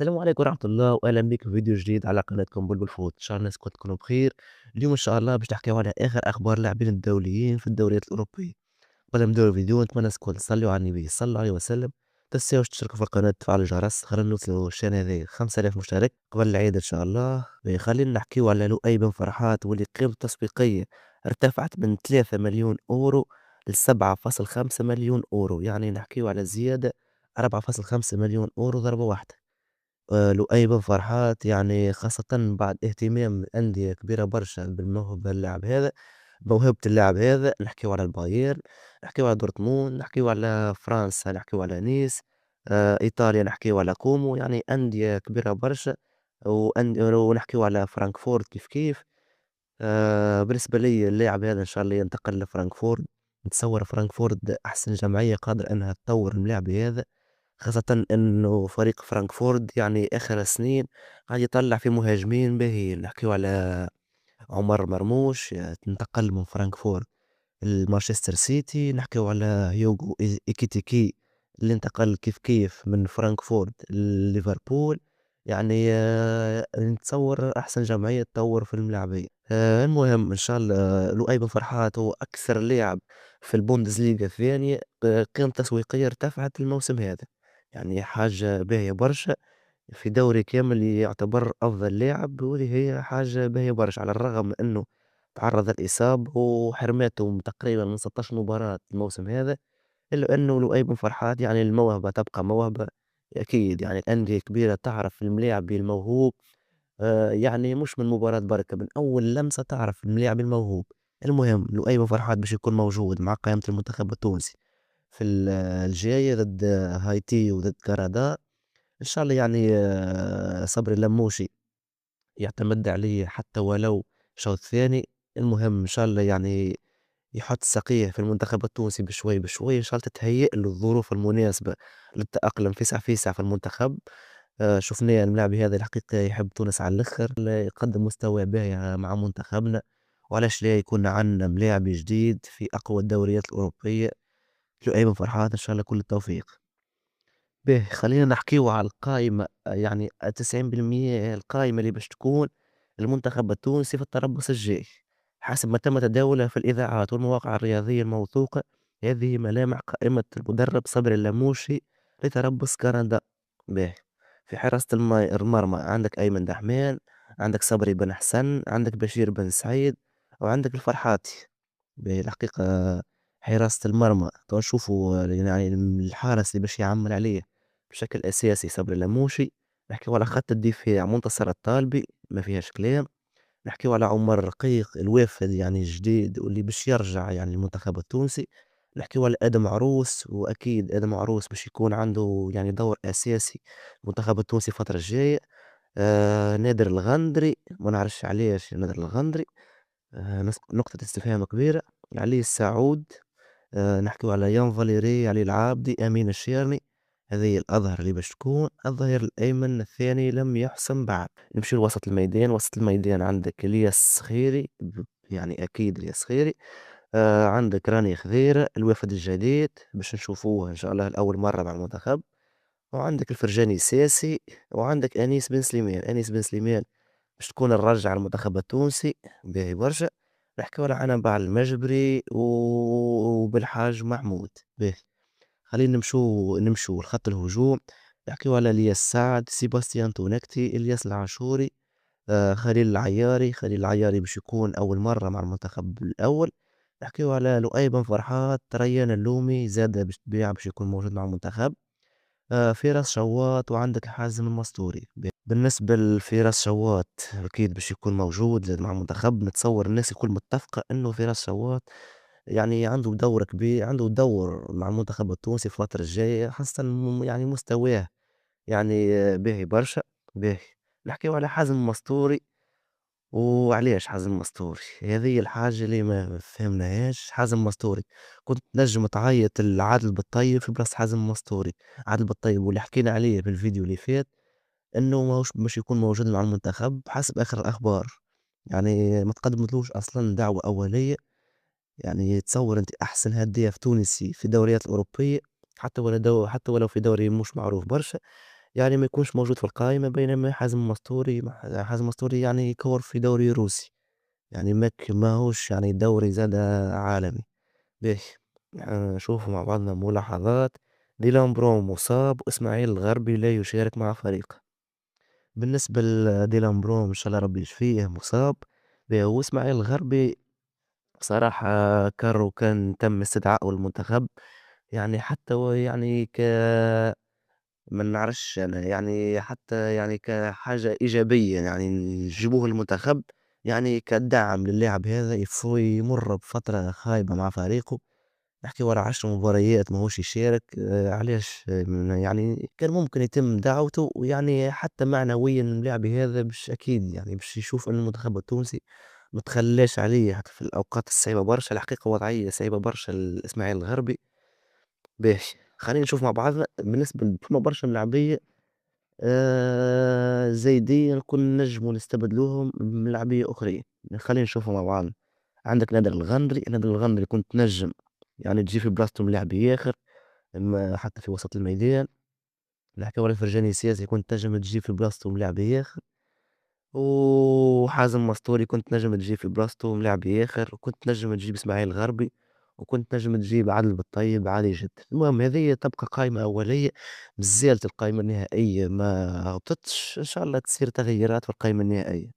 السلام عليكم ورحمة الله وأهلا بك في فيديو جديد على قناتكم بلبل فوت، إن شاء الله الناس كنت تكونوا بخير. اليوم إن شاء الله باش نحكيو على آخر أخبار اللاعبين الدوليين في الدوريات الأوروبية. قبل ما نبداو الفيديو نتمنى الكل تصلوا على النبي صلى الله عليه وسلم. متنساوش تشتركوا في القناة وتفعلوا الجرس خلينا نوصلوا الشان هذايا 5000 مشترك قبل العيد إن شاء الله. خلينا نحكيو على لؤي بن فرحات واللي قيمته التسويقية ارتفعت من 3 مليون أورو ل 7.5 مليون أورو، يعني نحكيو على زيادة 4.5 مليون أورو ضربة واحدة. لؤي بن فرحات يعني خاصةً بعد اهتمام الأندية كبيرة برشا بالموهبة اللاعب هذا، موهبة اللاعب هذا نحكيو على البايرن، نحكيو على دورتموند، نحكيو على فرنسا، نحكيو على نيس، إيطاليا نحكيو على كومو، يعني أندية كبيرة برشا، ونحكيو على فرانكفورت كيف. بالنسبة ليا اللاعب هذا إن شاء الله ينتقل لفرانكفورت، نتصور فرانكفورت أحسن جمعية قادرة إنها تطور اللاعب هذا. خاصةً إنه فريق فرانكفورت يعني آخر سنين قاعد يطلّع في مهاجمين باهيين، نحكيو على عمر مرموش انتقل من فرانكفورت لمانشستر سيتي، نحكيو على هيوغو إيكيتيكي اللي انتقل كيف من فرانكفورت لليفربول، يعني نتصور أحسن جمعية تطوّر في الملاعبية. المهم إن شاء الله لؤي بن فرحات هو أكثر لاعب في البوندسليغا الثانية قيمته التسويقية ارتفعت الموسم هذا، يعني حاجة باهية برشا. في دوري كامل يعتبر أفضل لاعب، وهذه هي حاجة باهية برشا، على الرغم من إنه تعرض للإصابة وحرماته تقريبا من 16 مباراة الموسم هذا، إلا إنه لؤي بن فرحات يعني الموهبة تبقى موهبة. أكيد يعني الأندية الكبيرة تعرف الملاعب الموهوب، يعني مش من مباراة بركة، من أول لمسة تعرف الملاعب الموهوب. المهم لؤي بن فرحات باش يكون موجود مع قائمة المنتخب التونسي في الجاية ضد هايتي وضد كندا. إن شاء الله يعني صبري اللموشي يعتمد عليه حتى ولو شوط ثاني. المهم إن شاء الله يعني يحط السقيه في المنتخب التونسي بشوي بشوي، إن شاء الله تتهيأ له الظروف المناسبة للتأقلم فيسع فيسع في المنتخب. شفناه الملاعب هذا الحقيقة يحب تونس على الآخر، يقدم مستوى باهي مع منتخبنا، وعلاش لا يكون عندنا ملاعب جديد في أقوى الدوريات الأوروبية. لؤي بن فرحات إن شاء الله كل التوفيق. باهي خلّينا نحكيو على القايمة، يعني 90% القايمة اللي باش تكون المنتخب التونسي في التربص الجاي، حسب ما تم تداولها في الإذاعات والمواقع الرياضية الموثوقة. هذه ملامح قائمة المدرب صبري اللموشي لتربص كندا. باهي في حراسة المرمى عندك أيمن دحمان، عندك صبري بن حسن، عندك بشير بن سعيد، وعندك الفرحاتي. باهي الحقيقة حراسة المرمى تو نشوفوا يعني الحارس اللي باش يعمّل عليه بشكل أساسي صبري اللموشي. نحكيو على خط الدفاع منتصر الطالبي ما فيهاش كلام. نحكيو على عمر رقيق الوافد يعني الجديد واللي باش يرجع يعني للمنتخب التونسي. نحكيو على آدم عروس، وأكيد آدم عروس باش يكون عنده يعني دور أساسي في المنتخب التونسي الفترة الجاية. نادر الغندري ما نعرفش علاش نادر الغندري، نقطة استفهام كبيرة. علي السعود، نحكيو على يان فاليري، علي العابدي، أمين الشيرني. هذه الأظهر اللي باش تكون. الظهير الأيمن الثاني لم يحسم بعد. نمشيو لوسط الميدان، وسط الميدان عندك إلياس خيري، يعني أكيد إلياس خيري. عندك راني خذيرة الوافد الجديد باش نشوفوه إن شاء الله لأول مرة مع المنتخب. وعندك الفرجاني ساسي، وعندك أنيس بن سليمان. أنيس بن سليمان باش تكون الرجعة على المنتخب التونسي، باهي برشا. نحكيو على عنبة المجبري وبالحاج محمود. باهي خلينا نمشوا لخط الهجوم. نحكيو على الياس سعد، سيباستيان تونكتي، الياس العاشوري، خليل العياري. خليل العياري باش يكون أول مرة مع المنتخب الأول. نحكيو على لؤي بن فرحات، ريان اللومي زاد بالطبيعة باش يكون موجود مع المنتخب. فراس شوات، وعندك حازم المستوري. بالنسبة لفراس شوات أكيد باش يكون موجود زاد مع المنتخب. نتصور الناس الكل متفقة إنه فراس شوات يعني عنده دور كبير، عنده دور مع المنتخب التونسي في الفترة الجاية، خاصة يعني مستواه يعني باهي برشا. باهي نحكيو على حازم المستوري. وعليش حازم المستوري؟ هذه الحاجة اللي ما فهمناهاش. حازم المستوري كنت نجم تعيط لعادل بالطيب في بلاصة حازم المستوري. عادل بالطيب واللي حكينا عليه في الفيديو اللي فات إنه ماهوش باش يكون موجود مع المنتخب حسب آخر الأخبار، يعني ما تقدمتلوش أصلًا دعوة أولية. يعني تصوّر أنت أحسن هداف تونسي في الدوريات الأوروبية، حتى ولو في دوري مش معروف برشا، يعني ما يكونش موجود في القائمة، بينما حازم مستوري يعني يكوّر في دوري روسي، يعني ماهوش يعني دوري زادا عالمي. باهي، نشوفوا مع بعضنا ملاحظات. ديلان برون مصاب وإسماعيل الغربي لا يشارك مع فريقه. بالنسبة لديلان برون إن شاء الله ربي يشفيه مصاب. باهي، وإسماعيل الغربي بصراحة كان تم استدعائه للمنتخب، يعني حتى ويعني ما نعرفش أنا، يعني حتى يعني كحاجة إيجابية يعني نجيبوه المنتخب، يعني كدعم للاعب هذا يمر بفترة خايبة مع فريقه. نحكي ورا 10 مباريات ماهوش يشارك، علاش؟ يعني كان ممكن يتم دعوته، ويعني حتى معنويًا اللاعب هذا أكيد يعني يشوف إن المنتخب التونسي ما تخلاش عليه حتى في الأوقات الصعيبة برشا. الحقيقة وضعية صعيبة برشا لإسماعيل الغربي. باهي، خلينا نشوف مع بعضنا بالنسبة فما برشا ملاعبية زايدين كنا نجموا نستبدلوهم بملاعبية أخرين. خلينا نشوفوا مع بعضنا. عندك نادر الغندري كنت تنجم يعني تجي في بلاصتو لاعب آخر، أما حتى في وسط الميدان. نحكيو على فرجاني ساسي كنت تنجم تجي في بلاصتو لاعب آخر، وحازم مستوري كنت تنجم تجي في بلاصتو لاعب آخر، وكنت تنجم تجيب إسماعيل الغربي، وكنت تنجم تجيب عادل بالطيب عادي جدا. المهم هذه تبقى قائمة أولية، مازالت القائمة النهائية ما هبطتش، إن شاء الله تصير تغييرات في القائمة النهائية.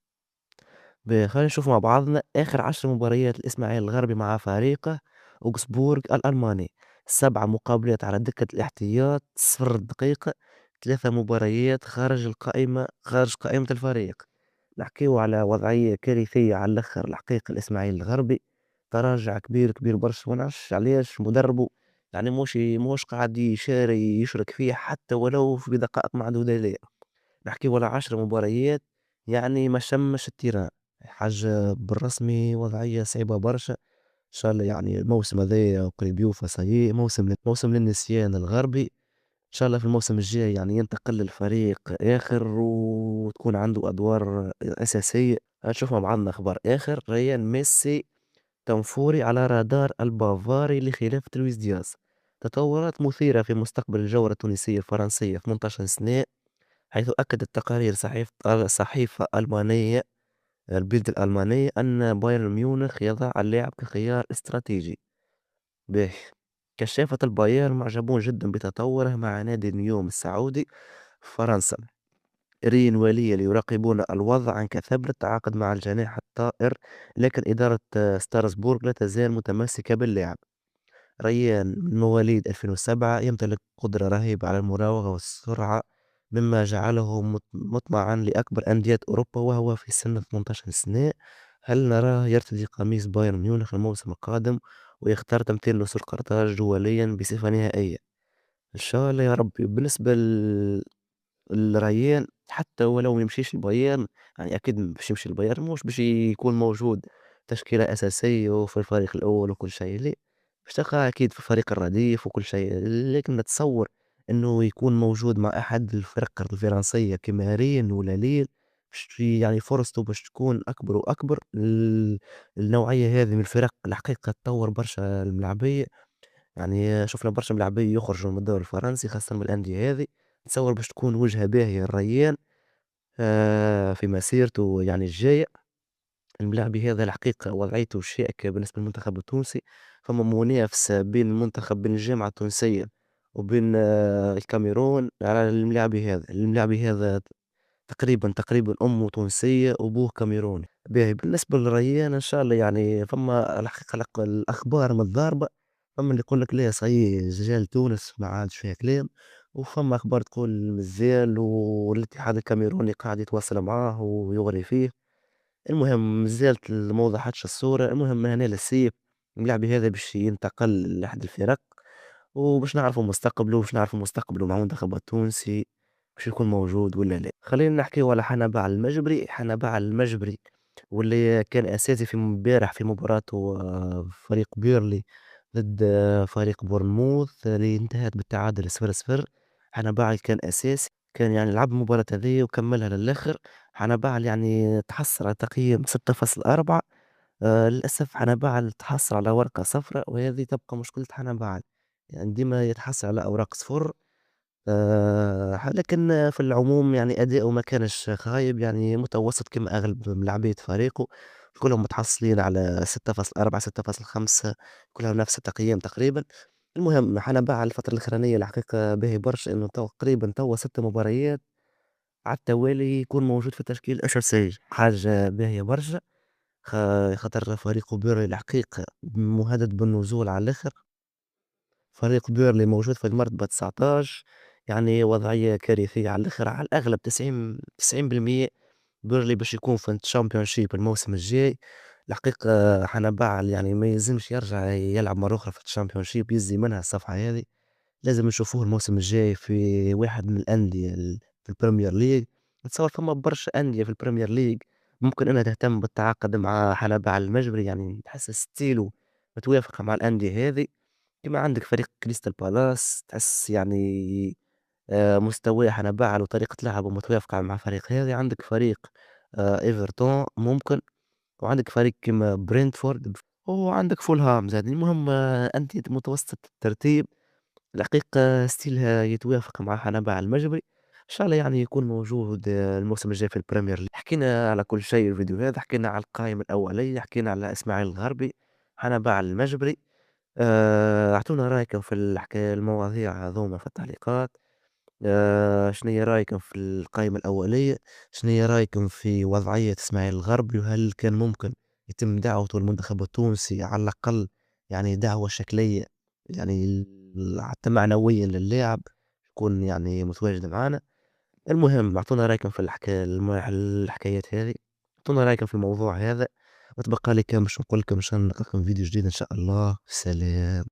خلينا نشوف مع بعضنا آخر 10 مباريات الإسماعيلي الغربي مع فريقه أوكسبورغ الألماني. 7 مقابلات على دكة الاحتياط، 0 دقيقة. 3 مباريات خارج قائمة الفريق. نحكيو على وضعية كارثية على الآخر. الحقيقة الإسماعيلي الغربي تراجع كبير برشا، ونعرفش علاش مدربه يعني موش قاعد يشارك فيه حتى ولو في بدقائق معدودة ليه. نحكيو على 10 مباريات، يعني ما شمش التيران. حاجة بالرسمي وضعية صعيبة برشا. إن شاء الله يعني الموسم هذايا قريب يوفى سيء، موسم للنسيان الغربي. إن شاء الله في الموسم الجاي يعني ينتقل للفريق آخر وتكون عنده أدوار أساسية. نشوف مع بعضنا أخبار آخر. ريان ميسي تنفوري على رادار البافاري لخلافة لويس دياز. تطورات مثيرة في مستقبل الجولة التونسية الفرنسية 18 سنة، حيث أكدت تقارير صحيفة ألمانية البيلد الألمانية أن بايرن ميونخ يضع اللاعب كخيار استراتيجي. باهي، كشافة البايرن معجبون جدا بتطوره مع نادي نيوم السعودي في فرنسا. رين وليا يراقبون الوضع عن كثب التعاقد مع الجناح الطائر، لكن إدارة ستراسبورغ لا تزال متمسكة باللاعب. ريان من مواليد 2007 يمتلك قدرة رهيبة على المراوغة والسرعة، مما جعله مطمعا لأكبر أندية أوروبا وهو في سن 18 سنة. هل نراه يرتدي قميص بايرن ميونخ الموسم القادم ويختار تمثيل نسور قرطاج دوليا بصفة نهائية؟ إن شاء الله يا رب. بالنسبة الريان حتى ولو ما يمشيش البايرن، يعني أكيد باش يمشي البايرن مش باش يكون موجود تشكيلة أساسية وفي الفريق الأول وكل شيء، لأ، باش تلقاه أكيد في الفريق الرديف وكل شيء. لكن نتصور إنه يكون موجود مع أحد الفرق الفرنسية كيما رين ولا ليل، يعني فرصته باش تكون أكبر وأكبر. النوعية هذه من الفرق الحقيقة تطور برشا الملاعبية، يعني شُفنا برشا ملاعبية يخرجوا من الدوري الفرنسي خاصةً من الأندية هذه. نتصوّر باش تكون وجهة باهية للريان في مسيرته يعني الجاية. الملاعبي هذا الحقيقة وضعيته شائكة بالنسبة للمنتخب التونسي. فما منافسة بين الجامعة التونسية وبين الكاميرون على الملاعبي هذا تقريبًا أمه تونسية وأبوه كاميروني. باهي، بالنسبة للريان إن شاء الله يعني فما الحقيقة الأخبار متضاربة. فما اللي يقول لك لا صحيح جا لتونس ما عادش فيها كلام، وفما أخبار تقول مازال والاتحاد الكاميروني قاعد يتواصل معاه ويغري فيه. المهم مازالت ما وضحتش الصورة. المهم من هنا للصيف اللاعب هذا باش ينتقل لأحد الفرق، وباش نعرفوا مستقبله مع المنتخب التونسي باش يكون موجود ولا لا. خلينا نحكيو على حنبع المجبري واللي كان أساسي في امبارح في مباراته فريق بيرلي ضد فريق بورنموث اللي انتهت بالتعادل 0-0. حنبعل كان أساسي، كان يعني لعب المباراة هذيا وكملها للآخر. حنبعل يعني تحصل على تقييم 6.4. للأسف حنبعل تحصل على ورقة صفراء، وهذه تبقى مشكلة حنبعل، يعني ديما يتحصل على أوراق صفر. لكن في العموم يعني أداؤه ما كانش خايب، يعني متوسط كيما أغلب لاعبية فريقه، كلهم متحصلين على 6.4 6.5 كلهم نفس التقييم تقريبًا. المهم حنباع على الفترة الأخرانية الحقيقة باهي برشا إنه تقريبًا توا 6 مباريات على التوالي يكون موجود في تشكيل أساسي، حاجة باهية برشا. خ خاطر فريقه بيرلي الحقيقة مهدد بالنزول على الآخر. فريق بيرلي موجود في المرتبة 19، يعني وضعية كارثية على الآخر، على الأغلب 90% بيرلي باش يكون في الشامبيونشيب الموسم الجاي. الحقيقة حنبعل يعني ما يلزمش يرجع يلعب مرة أخرى في الشامبيونشيب، يزي منها الصفحة هذه. لازم نشوفوه الموسم الجاي في واحد من الأندية في البريمير ليج. نتصور فما برشا أندية في البريمير ليج ممكن إنها تهتم بالتعاقد مع حنبعل المجبري، يعني تحس ستيله متوافق مع الأندية هذه. كيما عندك فريق كريستال بالاس تحس يعني مستواه حنبعل وطريقة لعبه متوافقة مع فريق هذا. عندك فريق ايفرتون ممكن، وعندك فريق كيما برينتفورد، وعندك فولهام زاد. المهم أندية متوسطة الترتيب الحقيقة ستيلها يتوافق مع حنبعل المجبري. إن شاء الله يعني يكون موجود الموسم الجاي في البريمير ليج. حكينا على كل شيء الفيديو هذا، حكينا على القائمة الأولية، حكينا على إسماعيل الغربي، حنبعل المجبري. اعطونا رأيكم في الحكاية المواضيع هذوما في التعليقات. شنو رأيكم في القائمة الأولية؟ شنو رأيكم في وضعية إسماعيل الغربي؟ وهل كان ممكن يتم دعوته المنتخب التونسي على الأقل، يعني دعوة شكلية، يعني حتى معنويا للاعب يكون يعني متواجد معنا. المهم اعطونا رأيكم في الحكايات هذه، اعطونا رأيكم في الموضوع هذا. وتبقى لي كان باش نقول لكم إن شاء الله نلقاكم في فيديو جديد إن شاء الله. سلام.